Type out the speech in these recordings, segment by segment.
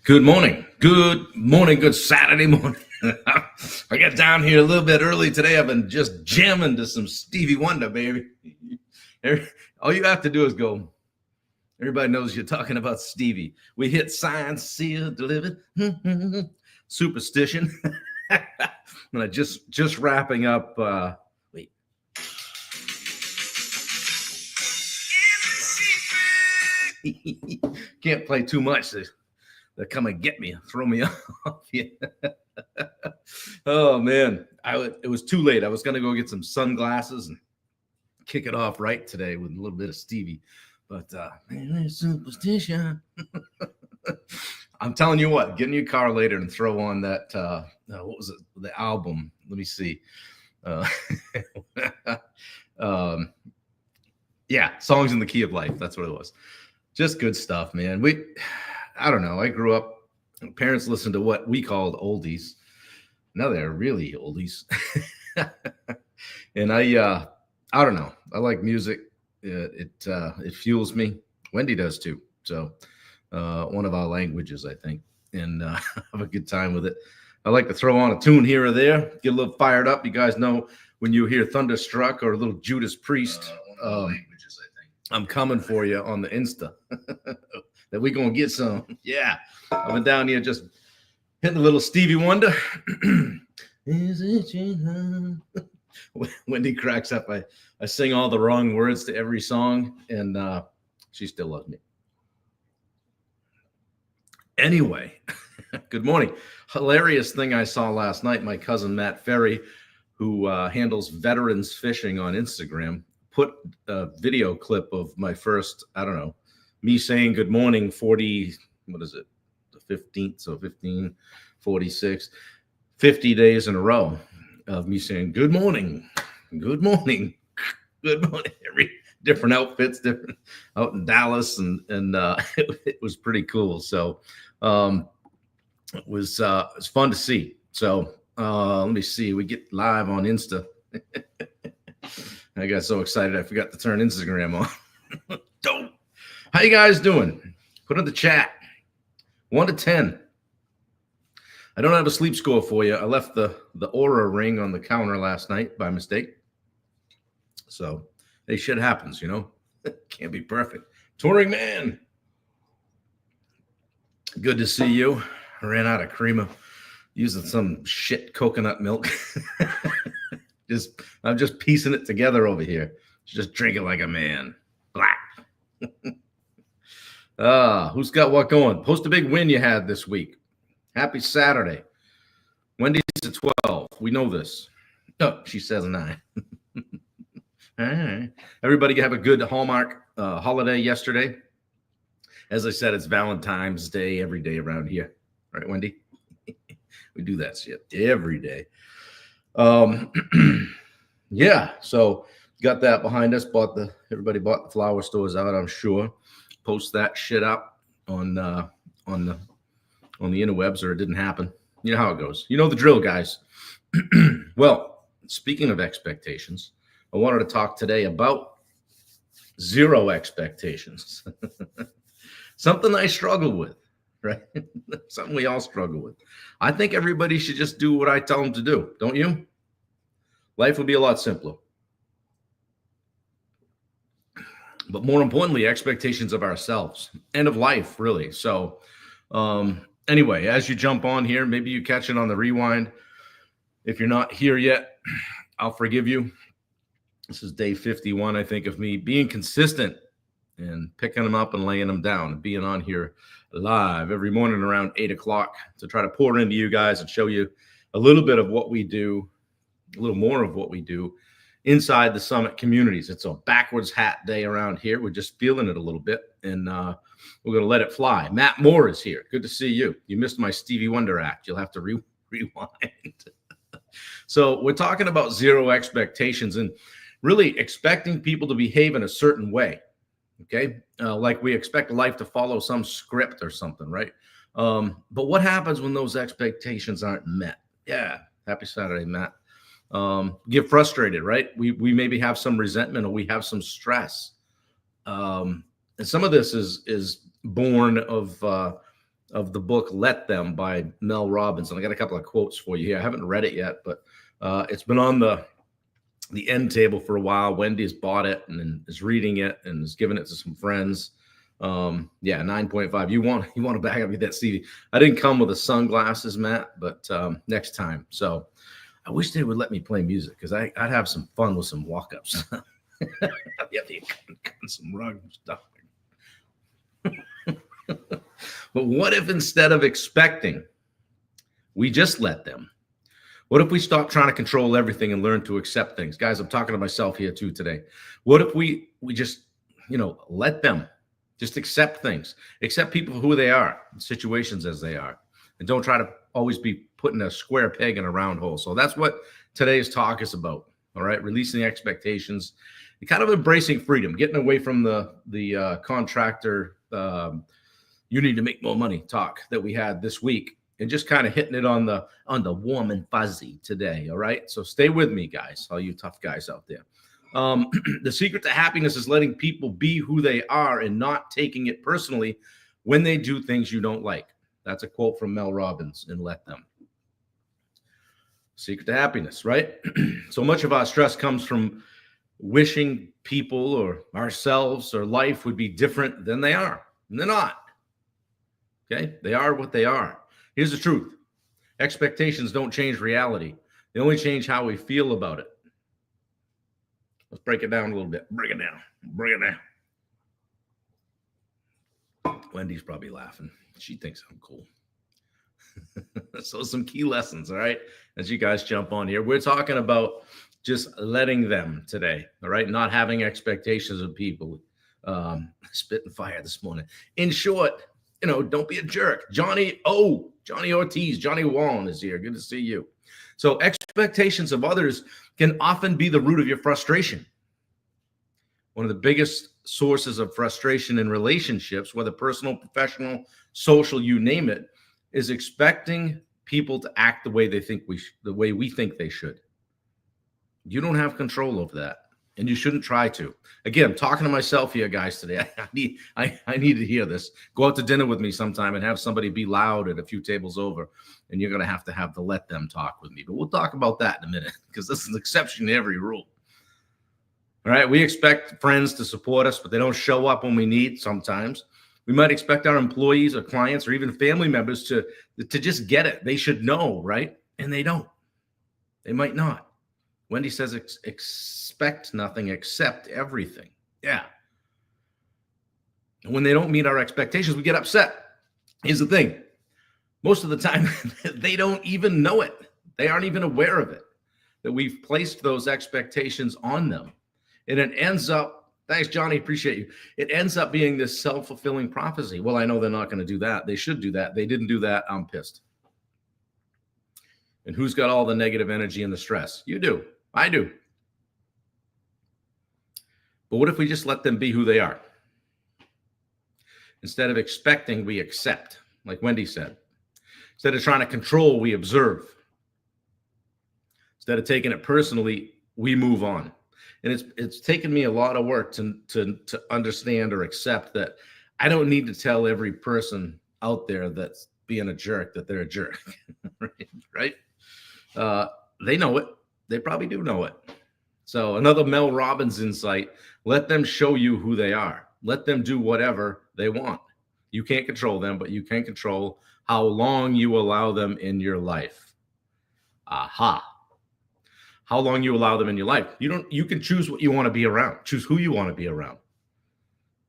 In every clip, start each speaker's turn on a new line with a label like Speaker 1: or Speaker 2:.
Speaker 1: Good morning. Good morning. Good Saturday morning. I got down here a little bit early today. I've been just jamming to some Stevie Wonder, baby. All you have to do is go. Everybody knows you're talking about Stevie. We hit signs, sealed, delivered. Superstition. And I just wrapping up. Wait. Can't play too much. They come and get me, throw me off. Yeah. Oh man, it was too late. I was gonna go get some sunglasses and kick it off right today with a little bit of Stevie, but superstition. I'm telling you what, get in your car later and throw on that. What was it? The album? Let me see. Yeah, Songs in the Key of Life. That's what it was. Just good stuff, man. I don't know. I grew up. Parents listened to what we called oldies. Now they're really oldies. And I don't know. I like music. It fuels me. Wendy does too. So one of our languages, I think, and have a good time with it. I like to throw on a tune here or there, get a little fired up. You guys know when you hear Thunderstruck or a little Judas Priest. Languages, I think. I'm coming for you on the Insta. That we gonna get some. Yeah, I've been down here just hitting a little Stevie Wonder. Is it you? Wendy cracks up. I sing all the wrong words to every song, and she still loves me. Anyway, good morning. Hilarious thing I saw last night. My cousin Matt Ferry, who handles veterans fishing on Instagram, put a video clip of my first, I don't know, me saying good morning 40, what is it? The 15th, so 15, 46, 50 days in a row of me saying good morning, good morning, good morning. Every different outfits, different out in Dallas, and it was pretty cool. So it was fun to see. So let me see. We get live on Insta. I got so excited I forgot to turn Instagram on. Don't. How you guys doing? Put in the chat. 1 to 10. I don't have a sleep score for you. I left the Aura ring on the counter last night by mistake. So hey, shit happens, you know. Can't be perfect. Touring man. Good to see you. I ran out of creamer. Using some shit coconut milk. I'm just piecing it together over here. Just drink it like a man. Black. Who's got what going? Post a big win you had this week. Happy Saturday. Wendy's at 12. We know this. Oh, she says 9. All right. Everybody have a good Hallmark holiday yesterday. As I said, it's Valentine's Day every day around here. Right, Wendy? We do that shit every day. Yeah, so got that behind us. Everybody bought the flower stores out, I'm sure. Post that shit up on the interwebs, or it didn't happen. You know how it goes. You know the drill, guys. Well, speaking of expectations, I wanted to talk today about zero expectations. Something I struggle with, right? Something we all struggle with. I think everybody should just do what I tell them to do, don't you? Life would be a lot simpler. But more importantly, expectations of ourselves and of life, really. So anyway, as you jump on here, maybe you catch it on the rewind. If you're not here yet, I'll forgive you. This is day 51, I think, of me being consistent and picking them up and laying them down and being on here live every morning around 8 o'clock to try to pour into you guys and show you a little bit of what we do, a little more of what we do inside the Summit communities. It's a backwards hat day around here. We're just feeling it a little bit, and we're going to let it fly. Matt Moore is here. Good to see you. You missed my Stevie Wonder act. You'll have to rewind. So we're talking about zero expectations and really expecting people to behave in a certain way. Okay. Like we expect life to follow some script or something, right? But what happens when those expectations aren't met? Yeah. Happy Saturday, Matt. Get frustrated, right? We maybe have some resentment or we have some stress. And And some of this is born of the book "Let Them" by Mel Robbins. And I got a couple of quotes for you here. I haven't read it yet, but it's been on the end table for a while. Wendy's bought it and is reading it and is giving it to some friends. Yeah, 9.5. You want to back up, get that CD. I didn't come with the sunglasses, Matt, but next time. So I wish they would let me play music because I'd have some fun with some walk-ups. Yeah, some rug stuff. But what if instead of expecting, we just let them? What if we stop trying to control everything and learn to accept things? Guys, I'm talking to myself here too today. What if we just, let them just accept things, accept people for who they are, situations as they are, and don't try to always be putting a square peg in a round hole. So that's what today's talk is about. All right. Releasing expectations and kind of embracing freedom, getting away from the contractor, you need to make more money talk that we had this week, and just kind of hitting it on the warm and fuzzy today. All right. So stay with me, guys, all you tough guys out there. The secret to happiness is letting people be who they are and not taking it personally when they do things you don't like. That's a quote from Mel Robbins in Let Them. Secret to happiness, right? So much of our stress comes from wishing people or ourselves or life would be different than they are. And they're not. Okay? They are what they are. Here's the truth. Expectations don't change reality. They only change how we feel about it. Let's break it down a little bit. Break it down. Wendy's probably laughing. She thinks I'm cool. So some key lessons, all right, as you guys jump on here. We're talking about just letting them today, all right, not having expectations of people. Spitting fire this morning. In short, don't be a jerk. Johnny Ortiz, Johnny Wallen is here. Good to see you. So expectations of others can often be the root of your frustration. One of the biggest sources of frustration in relationships, whether personal, professional, social, you name it, is expecting people to act the way we think they should. You don't have control over that, and you shouldn't try to. Again, I'm talking to myself here, guys, today. I need to hear this. Go out to dinner with me sometime and have somebody be loud at a few tables over, and you're going to have to let them talk with me. But we'll talk about that in a minute because this is an exception to every rule. All right, we expect friends to support us, but they don't show up when we need sometimes. We might expect our employees or clients or even family members to just get it. They should know, right? And they don't. They might not. Wendy says, expect nothing, accept everything. Yeah. And when they don't meet our expectations, we get upset. Here's the thing. Most of the time, they don't even know it. They aren't even aware of it, that we've placed those expectations on them. And it ends up, thanks, Johnny, appreciate you. It ends up being this self-fulfilling prophecy. Well, I know they're not going to do that. They should do that. They didn't do that. I'm pissed. And who's got all the negative energy and the stress? You do. I do. But what if we just let them be who they are? Instead of expecting, we accept, like Wendy said. Instead of trying to control, we observe. Instead of taking it personally, we move on. And it's taken me a lot of work to understand or accept that I don't need to tell every person out there that's being a jerk that they're a jerk, right? They know it. They probably do know it. So another Mel Robbins insight, let them show you who they are. Let them do whatever they want. You can't control them, but you can control how long you allow them in your life. Aha. How long you allow them in your life. You can choose what you want to be around. Choose who you want to be around.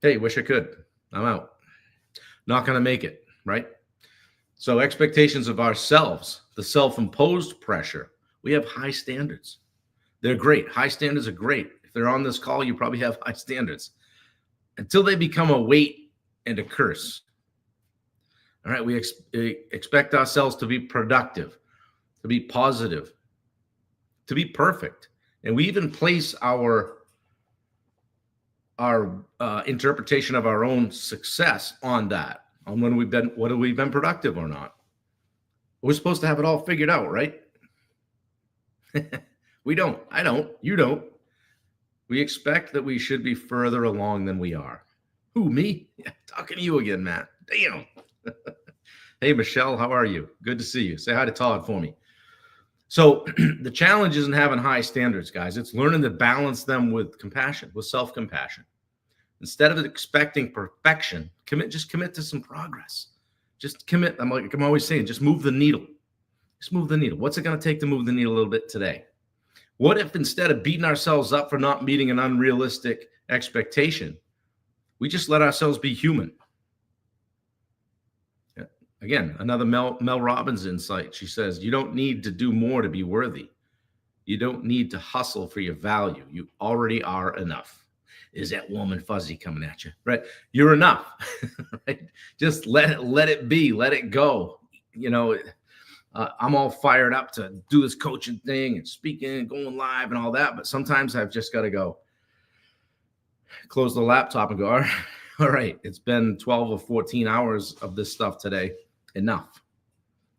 Speaker 1: Hey, wish I could. I'm out. Not going to make it, right? So expectations of ourselves, the self-imposed pressure. We have high standards. They're great. High standards are great. If they're on this call, you probably have high standards. Until they become a weight and a curse. All right, we expect ourselves to be productive, to be positive, to be perfect. And we even place our interpretation of our own success on that, on whether we've been productive or not. We're supposed to have it all figured out, right? We don't. I don't. You don't. We expect that we should be further along than we are. Who, me? Yeah, talking to you again, Matt. Damn. Hey, Michelle, how are you? Good to see you. Say hi to Todd for me. So the challenge isn't having high standards, guys. It's learning to balance them with compassion, with self-compassion. Instead of expecting perfection, just commit to some progress. Just commit. I'm always saying, just move the needle. Just move the needle. What's it going to take to move the needle a little bit today? What if instead of beating ourselves up for not meeting an unrealistic expectation, we just let ourselves be human? Again, another Mel Robbins insight. She says, you don't need to do more to be worthy. You don't need to hustle for your value. You already are enough. Is that warm and fuzzy coming at you, right? You're enough, right? Just let it be, let it go. I'm all fired up to do this coaching thing and speaking and going live and all that. But sometimes I've just got to go close the laptop and go, all right, it's been 12 or 14 hours of this stuff today. Enough.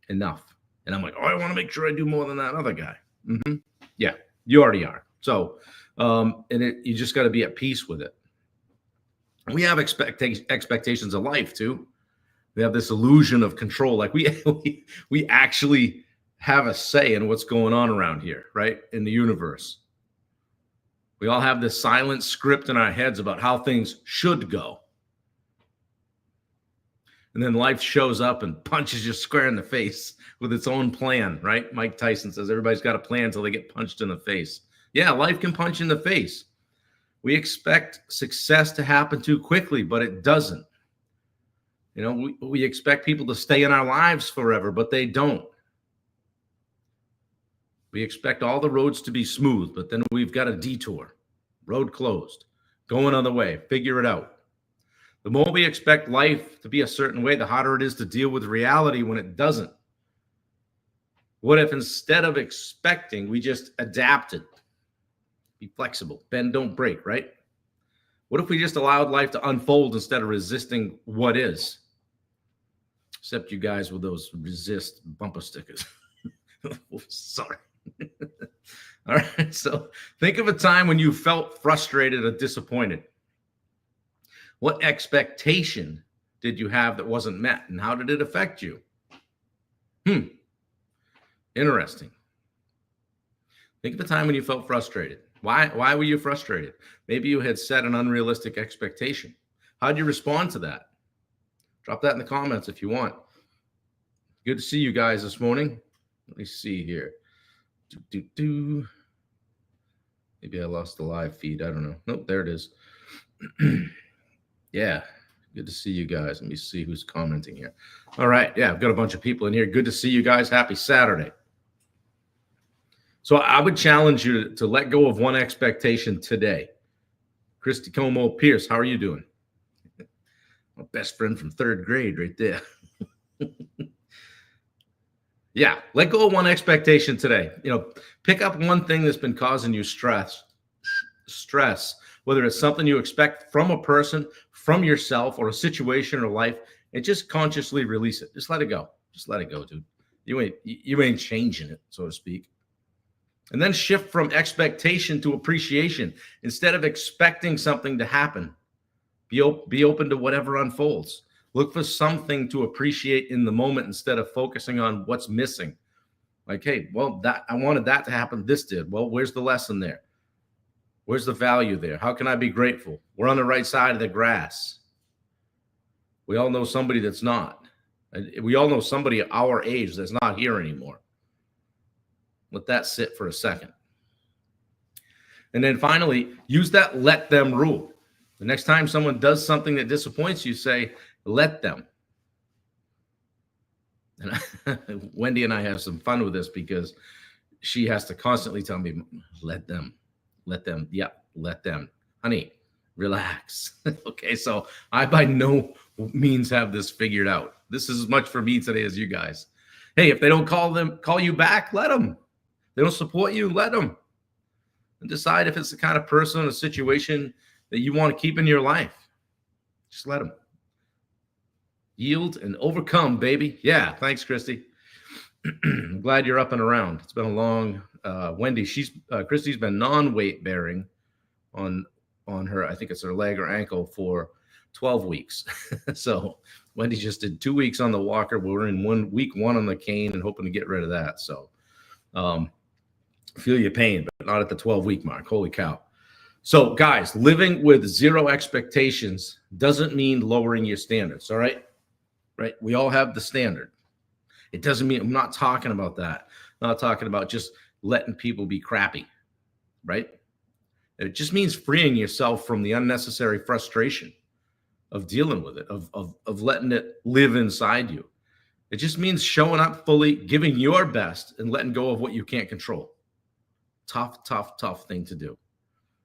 Speaker 1: And I'm like, I want to make sure I do more than that other guy. Mm-hmm. Yeah, you already are. So, you just got to be at peace with it. We have expectations of life too. We have this illusion of control. Like we actually have a say in what's going on around here, right? In the universe. We all have this silent script in our heads about how things should go. And then life shows up and punches you square in the face with its own plan, right? Mike Tyson says everybody's got a plan until they get punched in the face. Yeah, life can punch in the face. We expect success to happen too quickly, but it doesn't. We expect people to stay in our lives forever, but they don't. We expect all the roads to be smooth, but then we've got a detour. Road closed. Go another way. Figure it out. The more we expect life to be a certain way, the harder it is to deal with reality when it doesn't. What if instead of expecting, we just adapted? Be flexible. Bend, don't break, right? What if we just allowed life to unfold instead of resisting what is? Except you guys with those resist bumper stickers. Sorry. All right. So think of a time when you felt frustrated or disappointed. What expectation did you have that wasn't met, and how did it affect you? Interesting. Think of a time when you felt frustrated. Why were you frustrated? Maybe you had set an unrealistic expectation. How did you respond to that? Drop that in the comments if you want. Good to see you guys this morning. Let me see here. Maybe I lost the live feed. I don't know. Nope, there it is. Yeah, good to see you guys. Let me see who's commenting here. All right. Yeah, I've got a bunch of people in here. Good to see you guys. Happy Saturday. So I would challenge you to let go of one expectation today. Christy Como Pierce, how are you doing? My best friend from third grade right there. Yeah, let go of one expectation today. Pick up one thing that's been causing you stress, whether it's something you expect from a person, from yourself, or a situation or life, and just consciously release it. Just let it go. Just let it go, dude. You ain't changing it, so to speak. And then shift from expectation to appreciation. Instead of expecting something to happen, be open to whatever unfolds. Look for something to appreciate in the moment instead of focusing on what's missing. Like, hey, well, I wanted that to happen. This did. Well, where's the lesson there? Where's the value there? How can I be grateful? We're on the right side of the grass. We all know somebody that's not. We all know somebody our age that's not here anymore. Let that sit for a second. And then finally, use that let them rule. The next time someone does something that disappoints you, say, let them. And Wendy and I have some fun with this because she has to constantly tell me, let them. Yeah, let them. Honey, relax. Okay, so I by no means have this figured out. This is as much for me today as you guys. Hey, if they don't call you back, let them. They don't support you, let them. And decide if it's the kind of person or situation that you want to keep in your life. Just let them. Yield and overcome, baby. Yeah, thanks, Christy. I'm glad you're up and around. It's been a long, Wendy, Christy's been non-weight bearing on her, I think it's her leg or ankle for 12 weeks. So Wendy just did 2 weeks on the walker. We're in week one on the cane and hoping to get rid of that. So feel your pain, but not at the 12-week mark. Holy cow. So guys, living with zero expectations doesn't mean lowering your standards. All right. Right. We all have the standard. It doesn't mean, I'm not talking about that. I'm not talking about just letting people be crappy. Right. It just means freeing yourself from the unnecessary frustration of dealing with it, of letting it live inside you. It just means showing up fully, giving your best, and letting go of what you can't control. Tough, tough, tough thing to do.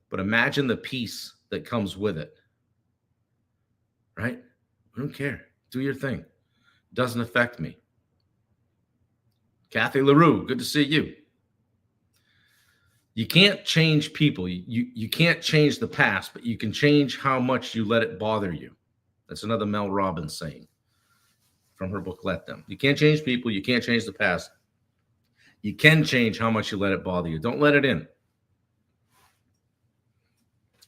Speaker 1: But imagine the peace that comes with it. Right? I don't care. Do your thing. It doesn't affect me. Kathy LaRue, good to see you. You can't change people. You can't change the past, but you can change how much you let it bother you. That's another Mel Robbins saying from her book, Let Them. You can't change people. You can't change the past. You can change how much you let it bother you. Don't let it in.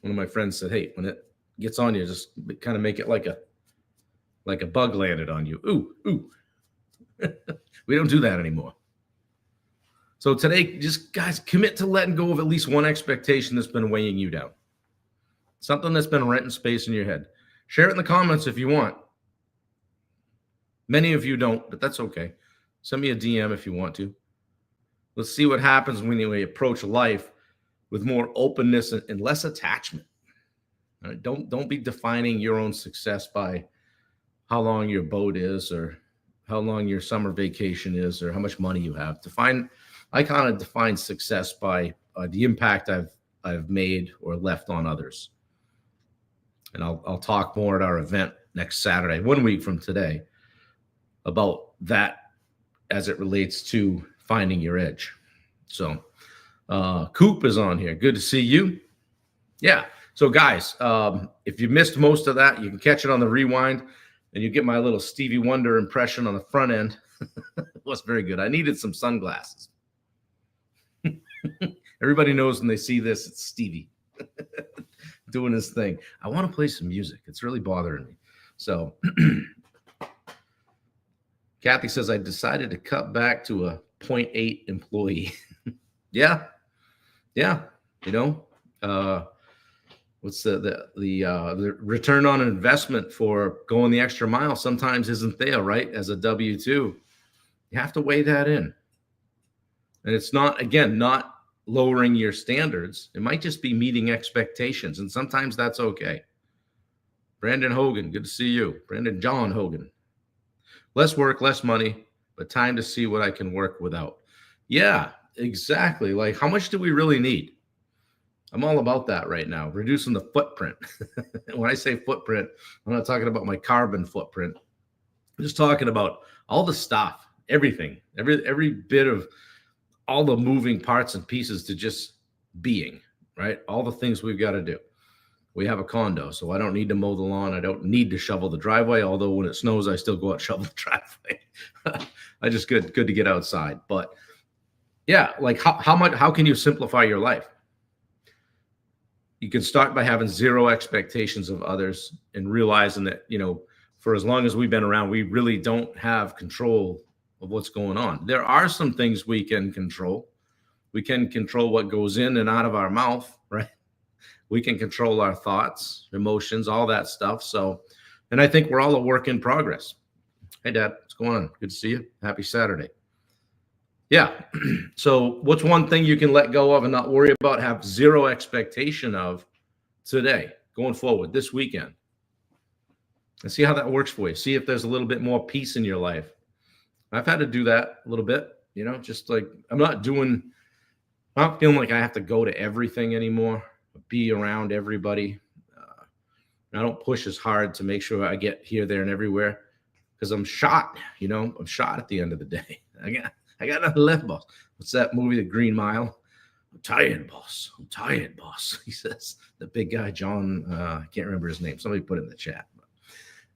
Speaker 1: One of my friends said, hey, when it gets on you, just kind of make it like a bug landed on you. Ooh, ooh. We don't do that anymore. So today, just guys, commit to letting go of at least one expectation that's been weighing you down. Something that's been renting space in your head. Share it in the comments if you want. Many of you don't, but that's okay. Send me a DM if you want to. Let's see what happens when we approach life with more openness and less attachment. All right? Don't be defining your own success by how long your boat is or how long your summer vacation is or how much money you have. I kind of define success by the impact I've made or left on others. And I'll talk more at our event next Saturday, 1 week from today, about that as it relates to finding your edge. So Coop is on here. Good to see you. Yeah. So guys, if you missed most of that, you can catch it on the rewind and you get my little Stevie Wonder impression on the front end. It was very good. I needed some sunglasses. Everybody knows when they see this, it's Stevie doing his thing. I want to play some music. It's really bothering me. So Kathy says, I decided to cut back to a 0.8 employee. Yeah. You know, what's the return on investment for going the extra mile sometimes isn't there, right? As a W-2, you have to weigh that in. And it's not, again, not lowering your standards. It might just be meeting expectations. And sometimes that's okay. Brandon Hogan, good to see you. Brandon John Hogan. Less work, less money, but time to see what I can work without. Yeah, exactly. Like, how much do we really need? I'm all about that right now, reducing the footprint. When I say footprint, I'm not talking about my carbon footprint. I'm just talking about all the stuff, everything, every bit of all the moving parts and pieces to just being, right? All the things we've got to do. We have a condo, so I don't need to mow the lawn. I don't need to shovel the driveway, although when it snows, I still go out and shovel the driveway. I just good to get outside. But yeah, like how can you simplify your life? You can start by having zero expectations of others and realizing that, you know, for as long as we've been around, we really don't have control of what's going on. There are some things we can control. We can control what goes in and out of our mouth, right? We can control our thoughts, emotions, all that stuff. So, and I think we're all a work in progress. Hey, Dad, what's going on? Good to see you. Happy Saturday. Yeah. So what's one thing you can let go of and not worry about, have zero expectation of today, going forward, this weekend? And see how that works for you. See if there's a little bit more peace in your life. I've had to do that a little bit, you know, just like I'm not feeling like I have to go to everything anymore, be around everybody. I don't push as hard to make sure I get here, there, and everywhere because I'm shot, you know, I'm shot at the end of the day. I got nothing left, boss. What's that movie, The Green Mile? I'm tired, boss. I'm tired, boss. He says, the big guy, John, I can't remember his name. Somebody put it in the chat.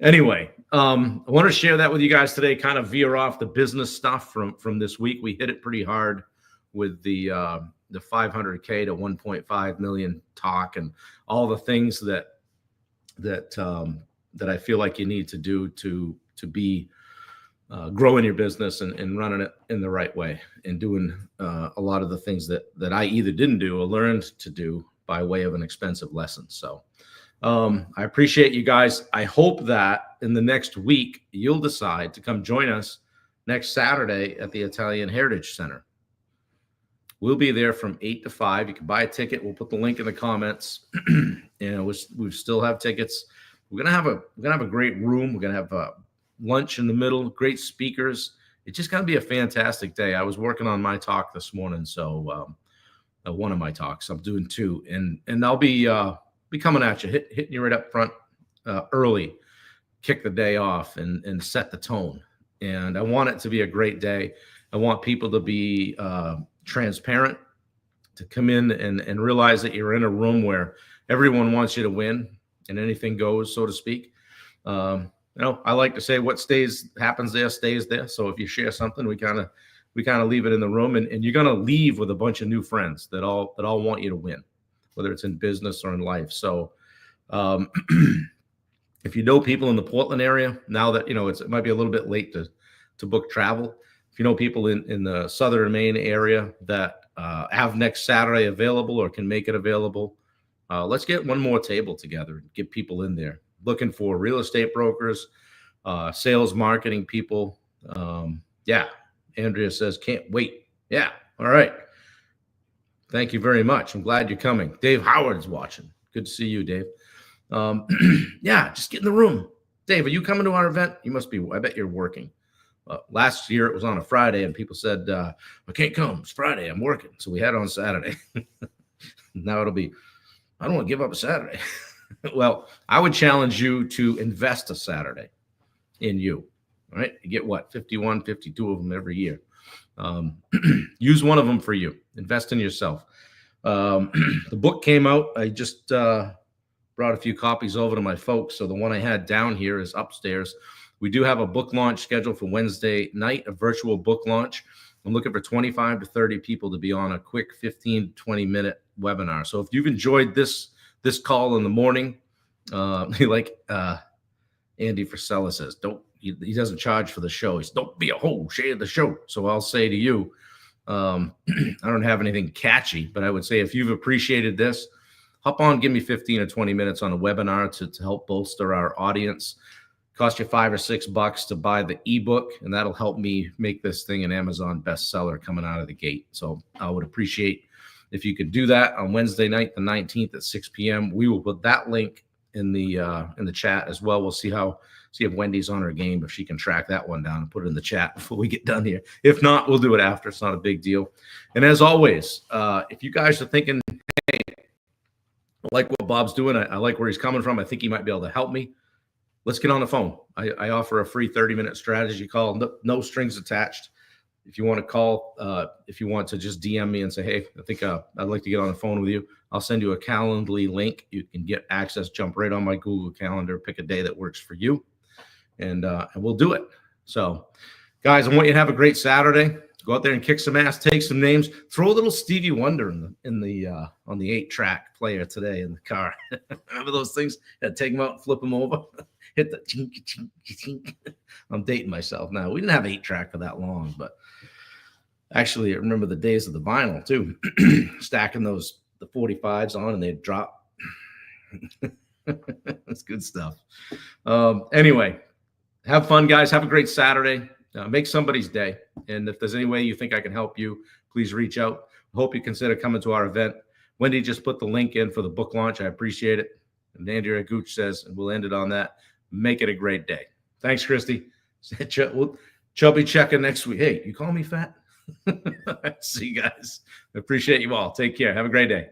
Speaker 1: Anyway, I want to share that with you guys today, kind of veer off the business stuff from this week. We hit it pretty hard with the 500K to 1.5 million talk and all the things that that I feel like you need to do to be growing your business and running it in the right way, and doing a lot of the things that I either didn't do or learned to do by way of an expensive lesson. So I appreciate you guys. I hope that in the next week, you'll decide to come join us next Saturday at the Italian Heritage Center. We'll be there from 8 to 5. You can buy a ticket. We'll put the link in the comments. We still have tickets. We're gonna have a great room. We're gonna have lunch in the middle. Great speakers. It's just gonna be a fantastic day. I was working on my talk this morning, so one of my talks. I'm doing two, and I'll be coming at you, hitting you right up front early, kick the day off, and set the tone. And I want it to be a great day. I want people to be transparent, to come in and realize that you're in a room where everyone wants you to win and anything goes, so to speak. I like to say what happens there stays there. So if you share something, we kind of leave it in the room, and you're going to leave with a bunch of new friends that all want you to win, whether it's in business or in life. So if you know people in the Portland area, now that it might be a little bit late to book travel. If you know people in the Southern Maine area that have next Saturday available or can make it available, let's get one more table together and get people in there. Looking for real estate brokers, sales, marketing people. Yeah, Andrea says, can't wait. Yeah, all right. Thank you very much. I'm glad you're coming. Dave Howard's watching. Good to see you, Dave. Yeah, just get in the room. Dave, are you coming to our event? You must be. I bet you're working. Last year it was on a Friday, and people said, I can't come. It's Friday. I'm working. So we had it on Saturday. Now it'll be, I don't want to give up a Saturday. Well, I would challenge you to invest a Saturday in you. All right. You get what? 51, 52 of them every year. Use one of them for you. Invest in yourself. The book came out. I just brought a few copies over to my folks. So the one I had down here is upstairs. We do have a book launch scheduled for Wednesday night, a virtual book launch. I'm looking for 25 to 30 people to be on a quick 15 to 20 minute webinar. So if you've enjoyed this call in the morning, like Andy Frisella says, he doesn't charge for the show. He says, don't be a hoe, share the show. So I'll say to you, I don't have anything catchy, but I would say if you've appreciated this, hop on, give me 15 or 20 minutes on a webinar to help bolster our audience. Cost you $5 or $6 to buy the ebook, and that'll help me make this thing an Amazon bestseller coming out of the gate. So I would appreciate if you could do that on Wednesday night, the 19th at 6 p.m. We will put that link in the chat as well. We'll see if Wendy's on her game, if she can track that one down and put it in the chat before we get done here. If not, we'll do it after. It's not a big deal. And as always, if you guys are thinking, hey, I like what Bob's doing, I like where he's coming from, I think he might be able to help me, let's get on the phone. I offer a free 30-minute strategy call, no strings attached. If you want to call, if you want to just DM me and say, hey, I think I'd like to get on the phone with you, I'll send you a Calendly link. You can get access, jump right on my Google Calendar, pick a day that works for you, and we'll do it. So, guys, I want you to have a great Saturday. Go out there and kick some ass, take some names, throw a little Stevie Wonder on the 8-track player today in the car. Remember those things? Take them out and flip them over. Hit the chink, chink, chink. I'm dating myself now. We didn't have 8-track for that long, but actually I remember the days of the vinyl too. Stacking the 45s on and they'd drop. That's good stuff. Anyway, have fun, guys. Have a great Saturday. Make somebody's day. And if there's any way you think I can help you, please reach out. Hope you consider coming to our event. Wendy just put the link in for the book launch. I appreciate it. And Andrea Gooch says, and we'll end it on that, make it a great day. Thanks, Christy. Chubby checking next week. Hey, you call me fat? See you guys. I appreciate you all. Take care. Have a great day.